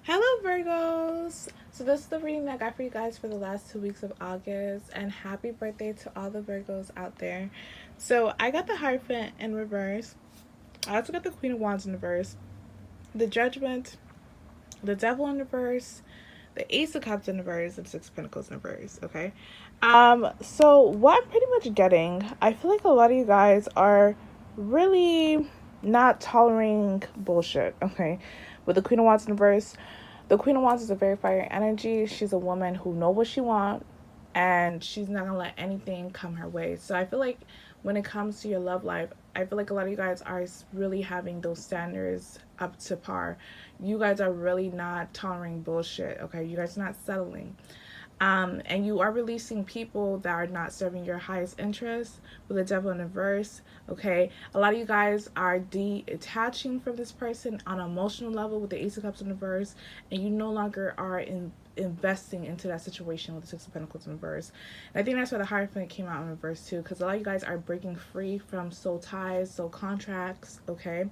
Hello Virgos! So this is the reading that I got for you guys for the last 2 weeks of August, and happy birthday to all the Virgos out there. So I got the Hierophant in reverse. I also got the Queen of Wands in reverse, the Judgment, the Devil in reverse, the Ace of Cups in reverse, and Six of Pentacles in reverse, okay? So what I'm pretty much getting, I feel like a lot of you guys are really not tolerating bullshit, okay? With the Queen of Wands in reverse, the Queen of Wands is a very fire energy. She's a woman who knows what she wants, and she's not gonna let anything come her way. So I feel like when it comes to your love life, I feel like a lot of you guys are really having those standards up to par. You guys are really not tolerating bullshit, okay? You guys are not settling. And you are releasing people that are not serving your highest interest with the devil in reverse. Okay, a lot of you guys are detaching from this person on an emotional level with the Ace of Cups in reverse, and you no longer are investing into that situation with the Six of Pentacles in reverse. And I think that's why the Hierophant came out in reverse too, because a lot of you guys are breaking free from soul ties, soul contracts. Okay,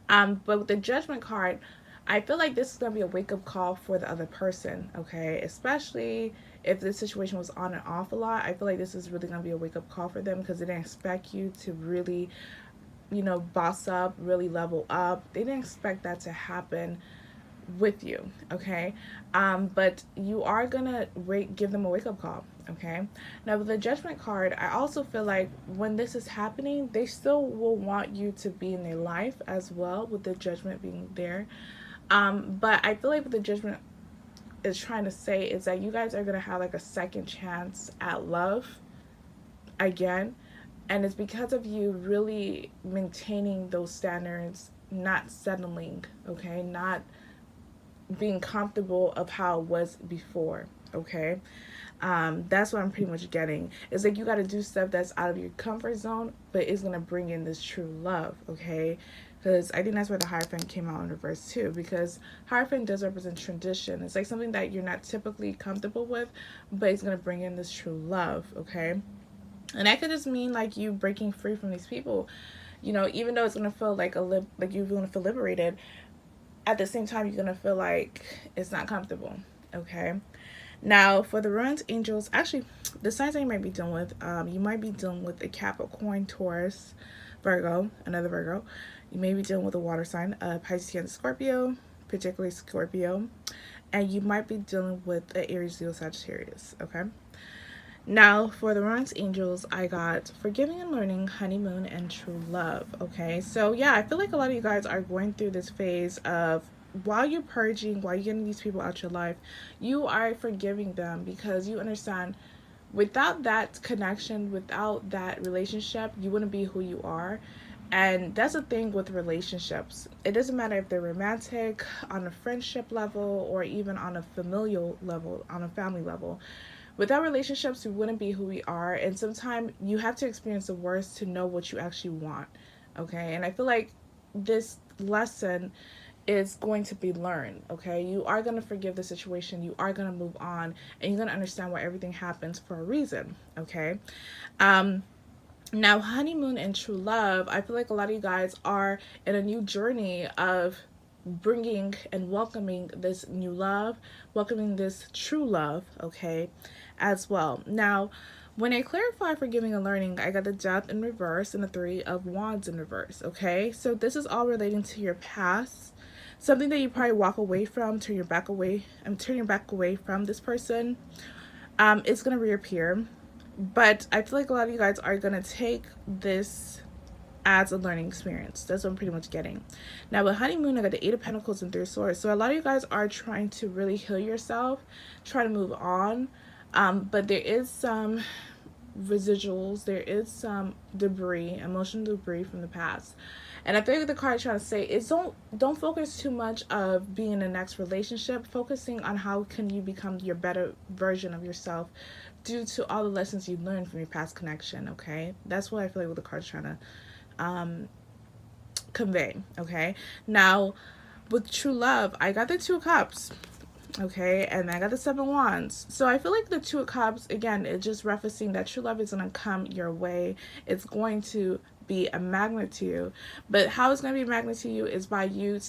but with the Judgment card, I feel like this is going to be a wake up call for the other person, okay? Especially if this situation was on and off a lot. I feel like this is really going to be a wake up call for them because they didn't expect you to really, boss up, really level up. They didn't expect that to happen with you, okay? But you are going to give them a wake up call, okay? Now, with the Judgment card, I also feel like when this is happening, they still will want you to be in their life as well, with the Judgment being there. But I feel like what the Judgment is trying to say is that you guys are gonna have like a second chance at love again, and it's because of you really maintaining those standards, not settling, okay, not being comfortable of how it was before, okay. That's what I'm pretty much getting. It's like you got to do stuff that's out of your comfort zone, but it's gonna bring in this true love, okay? Because I think that's where the Hierophant came out in reverse too. Because Hierophant does represent tradition. It's like something that you're not typically comfortable with, but it's gonna bring in this true love, okay? And that could just mean like you breaking free from these people. Even though it's gonna feel like like you're gonna feel liberated, at the same time you're gonna feel like it's not comfortable, okay? Now, for the ruins angels, actually, the signs that you might be dealing with, you might be dealing with a Capricorn, Taurus, Virgo, another Virgo. You may be dealing with a water sign, Pisces, and Scorpio, particularly Scorpio. And you might be dealing with an Aries, Leo, Sagittarius, okay? Now, for the ruins angels, I got forgiving and learning, honeymoon, and true love, okay? So, yeah, I feel like a lot of you guys are going through this phase of while you're purging, while you're getting these people out your life, you are forgiving them because you understand without that connection, without that relationship, you wouldn't be who you are. And that's the thing with relationships. It doesn't matter if they're romantic, on a friendship level, or even on a familial level, on a family level. Without relationships, we wouldn't be who we are. And sometimes you have to experience the worst to know what you actually want. Okay. And I feel like this lesson is going to be learned. Okay, you are going to forgive the situation, you are going to move on, and you're going to understand why everything happens for a reason. Okay. Now, honeymoon and true love, I feel like a lot of you guys are in a new journey of bringing and welcoming this new love, welcoming this true love, okay, as well. Now, when I clarify forgiving and learning, I got the Death in reverse and the Three of Wands in reverse, okay? So this is all relating to your past, something that you probably walk away from, turn your back away from this person. It's gonna reappear, but I feel like a lot of you guys are gonna take this as a learning experience. That's what I'm pretty much getting. Now with honeymoon, I got the Eight of Pentacles and Three of Swords. So a lot of you guys are trying to really heal yourself, try to move on. But there is some residuals, there is some debris, emotional debris from the past. And I think the card trying to say is don't focus too much of being in the next relationship, focusing on how can you become your better version of yourself due to all the lessons you learned from your past connection, okay? That's what I feel like what the card's trying to convey, okay? Now, with true love, I got the Two of Cups, okay, and I got the Seven of Wands. So I feel like the Two of Cups, again, it's just referencing that true love is going to come your way. It's going to be a magnet to you. But how it's going to be a magnet to you is by you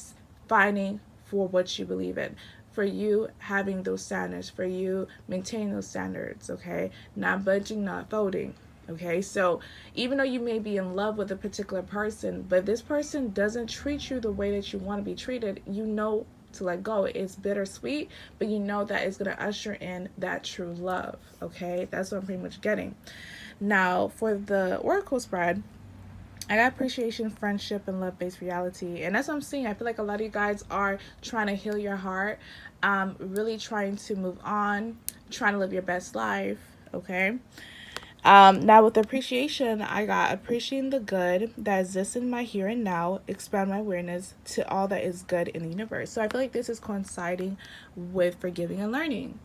fighting for what you believe in, for you having those standards, for you maintaining those standards, okay? Not budging, not folding. Okay, so even though you may be in love with a particular person, but this person doesn't treat you the way that you want to be treated, you know to let go. It's bittersweet, but you know that it's going to usher in that true love. Okay, that's what I'm pretty much getting. Now, for the Oracle spread, I got appreciation, friendship, and love-based reality. And that's what I'm seeing. I feel like a lot of you guys are trying to heal your heart, really trying to move on, trying to live your best life, okay? Now with appreciation, I got appreciating the good that exists in my here and now, expand my awareness to all that is good in the universe. So I feel like this is coinciding with forgiving and learning.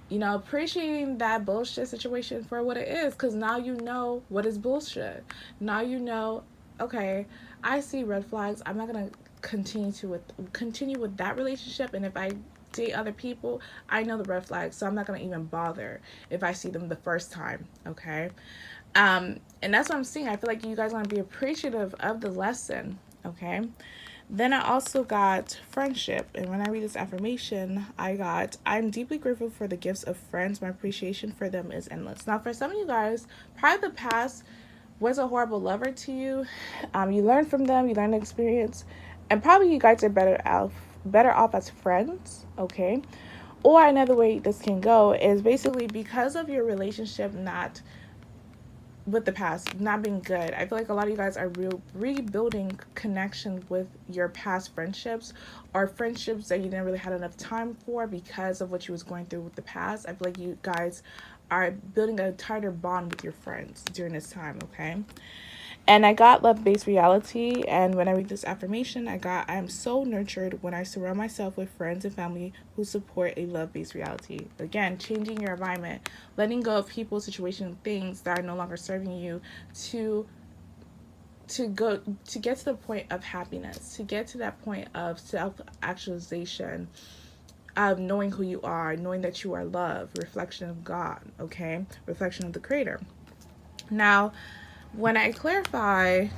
You know, appreciating that bullshit situation for what it is, because now you know what is bullshit. Now you know, okay, I see red flags. I'm not gonna continue with that relationship, and if I date other people, I know the red flags, so I'm not gonna even bother if I see them the first time. Okay, and that's what I'm seeing. I feel like you guys want to be appreciative of the lesson. Okay. Then I also got friendship. And when I read this affirmation, I'm deeply grateful for the gifts of friends. My appreciation for them is endless. Now, for some of you guys, probably the past was a horrible lover to you. You learned from them, you learned the experience, and probably you guys are better off as friends, okay? Or another way this can go is basically because of your relationship not with the past not being good. I feel like a lot of you guys are rebuilding connection with your past friendships, or friendships that you didn't really have enough time for because of what you was going through with the past. I feel like you guys are building a tighter bond with your friends during this time, okay? And I got love-based reality. And when I read this affirmation, I am so nurtured when I surround myself with friends and family who support a love-based reality. Again, changing your environment, letting go of people, situations, things that are no longer serving you to get to the point of happiness, to get to that point of self-actualization, of knowing who you are, knowing that you are love, reflection of God, okay? Reflection of the Creator. Now, when I clarify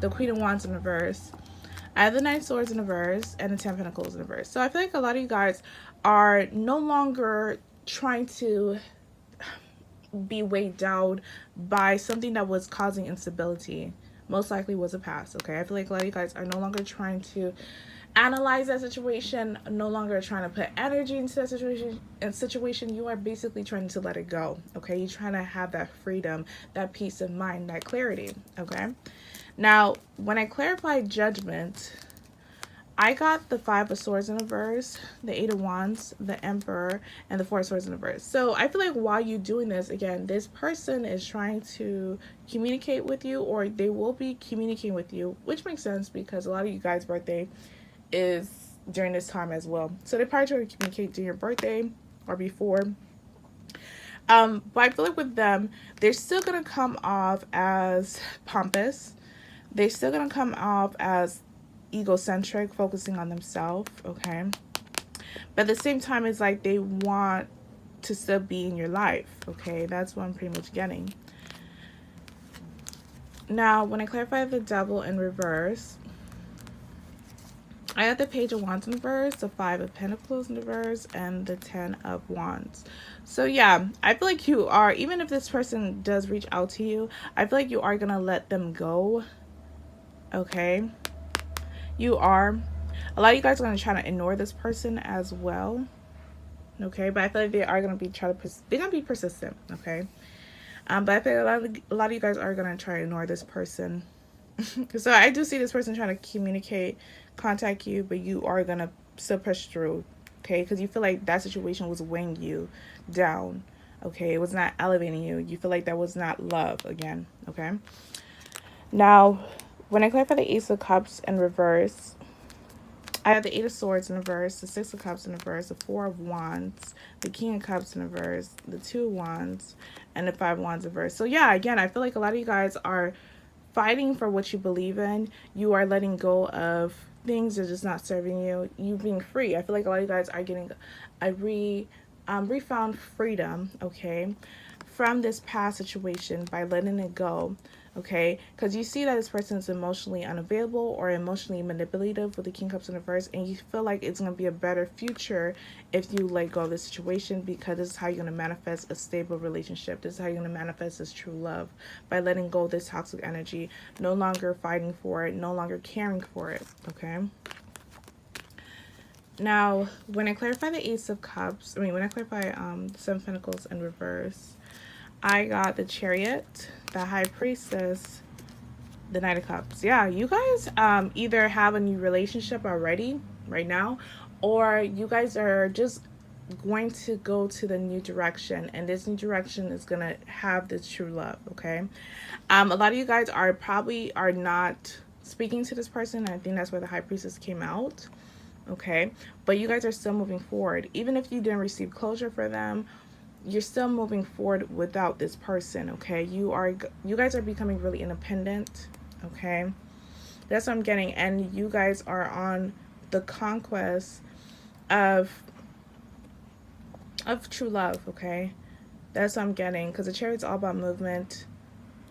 the Queen of Wands in reverse, I have the Nine of Swords in reverse and the Ten of Pentacles in reverse. So I feel like a lot of you guys are no longer trying to be weighed down by something that was causing instability. Most likely was a past, okay? I feel like a lot of you guys are no longer trying to analyze that situation, no longer trying to put energy into that situation. You are basically trying to let it go, okay? You're trying to have that freedom, that peace of mind, that clarity, okay? Now, when I clarify judgment, I got the Five of Swords in reverse, the Eight of Wands, the Emperor, and the Four of Swords in reverse. So I feel like while you're doing this, again, this person is trying to communicate with you, or they will be communicating with you, which makes sense because a lot of you guys' birthday is during this time as well. So they probably try to communicate during your birthday or before. But I feel like with them, they're still going to come off as pompous. They're still going to come off as egocentric, focusing on themselves, okay? But at the same time, it's like they want to still be in your life, okay? That's what I'm pretty much getting. Now, when I clarify the Devil in reverse, I have the Page of Wands in reverse, the Five of Pentacles in reverse, and the Ten of Wands. So yeah, I feel like you are, even if this person does reach out to you, I feel like you are going to let them go, okay? You are. A lot of you guys are going to try to ignore this person as well, okay? But I feel like they are going to be they're going to be persistent, okay? But I feel like a lot of you guys are going to try to ignore this person. So I do see this person trying to communicate, contact you, but you are going to still push through, okay? Because you feel like that situation was weighing you down, okay? It was not elevating you. You feel like that was not love again, okay? Now, when I clarify the Ace of Cups in reverse, I have the Eight of Swords in reverse, the Six of Cups in reverse, the Four of Wands, the King of Cups in reverse, the Two of Wands, and the Five of Wands in reverse. So yeah, again, I feel like a lot of you guys are fighting for what you believe in. You are letting go of things that are just not serving you. You being free. I feel like a lot of you guys are getting a refound freedom, okay, from this past situation by letting it go, okay? Because you see that this person is emotionally unavailable or emotionally manipulative with the King of Cups in reverse, and you feel like it's going to be a better future if you let go of the situation, because this is how you're going to manifest a stable relationship. This is how you're going to manifest this true love, by letting go of this toxic energy, no longer fighting for it, no longer caring for it, okay? Now, when I clarify the Ace of Cups, when I clarify the Seven of Pentacles in reverse, I got the Chariot, the High Priestess, the Knight of Cups. Yeah, you guys either have a new relationship already right now, or you guys are just going to go to the new direction, and this new direction is going to have this true love, okay? A lot of you guys are not speaking to this person, and I think that's where the High Priestess came out, okay? But you guys are still moving forward. Even if you didn't receive closure for them, you're still moving forward without this person, okay? You guys are becoming really independent, okay? That's what I'm getting. And you guys are on the conquest of true love, okay? That's what I'm getting, because the Chariot's all about movement,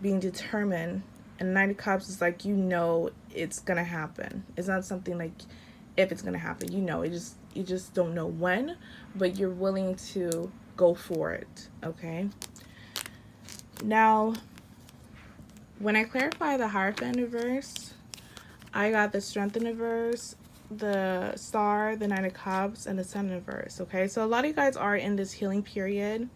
being determined, and Knight of Cups is like, you know, it's gonna happen. It's not something like if it's gonna happen, you know, you just don't know when, but you're willing to go for it, okay? Now, when I clarify the Hierophant reverse, I got the Strength in reverse, the Star, the Nine of Cups, and the Sun in reverse, okay? So a lot of you guys are in this healing period,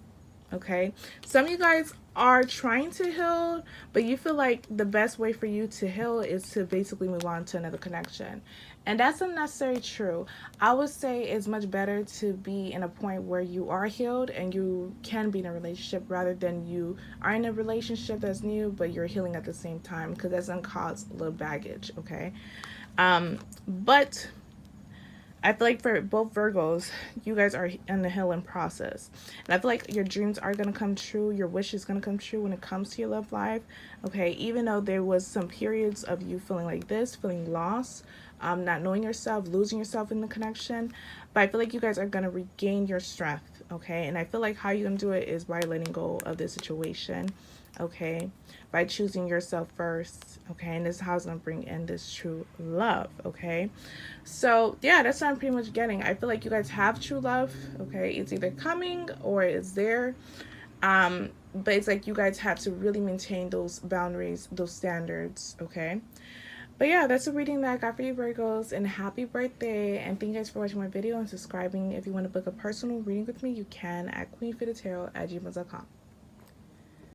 okay? Some of you guys are trying to heal, but you feel like the best way for you to heal is to basically move on to another connection. And that's not necessarily true. I would say it's much better to be in a point where you are healed and you can be in a relationship, rather than you are in a relationship that's new but you're healing at the same time, because that's going to cause a little baggage, okay? But I feel like for both Virgos, you guys are in the healing process. And I feel like your dreams are going to come true. Your wish is going to come true when it comes to your love life. Okay, even though there was some periods of you feeling like this, feeling lost, not knowing yourself, losing yourself in the connection. But I feel like you guys are going to regain your strength. Okay, and I feel like how you're going to do it is by letting go of this situation. Okay, by choosing yourself first. Okay, and this is how it's going to bring in this true love. Okay, so yeah, that's what I'm pretty much getting. I feel like you guys have true love. Okay, it's either coming or it's there. But it's like you guys have to really maintain those boundaries, those standards. Okay, but yeah, that's a reading that I got for you, Virgos, and happy birthday. And thank you guys for watching my video and subscribing. If you want to book a personal reading with me, you can at queenfredatarot@gmail.com.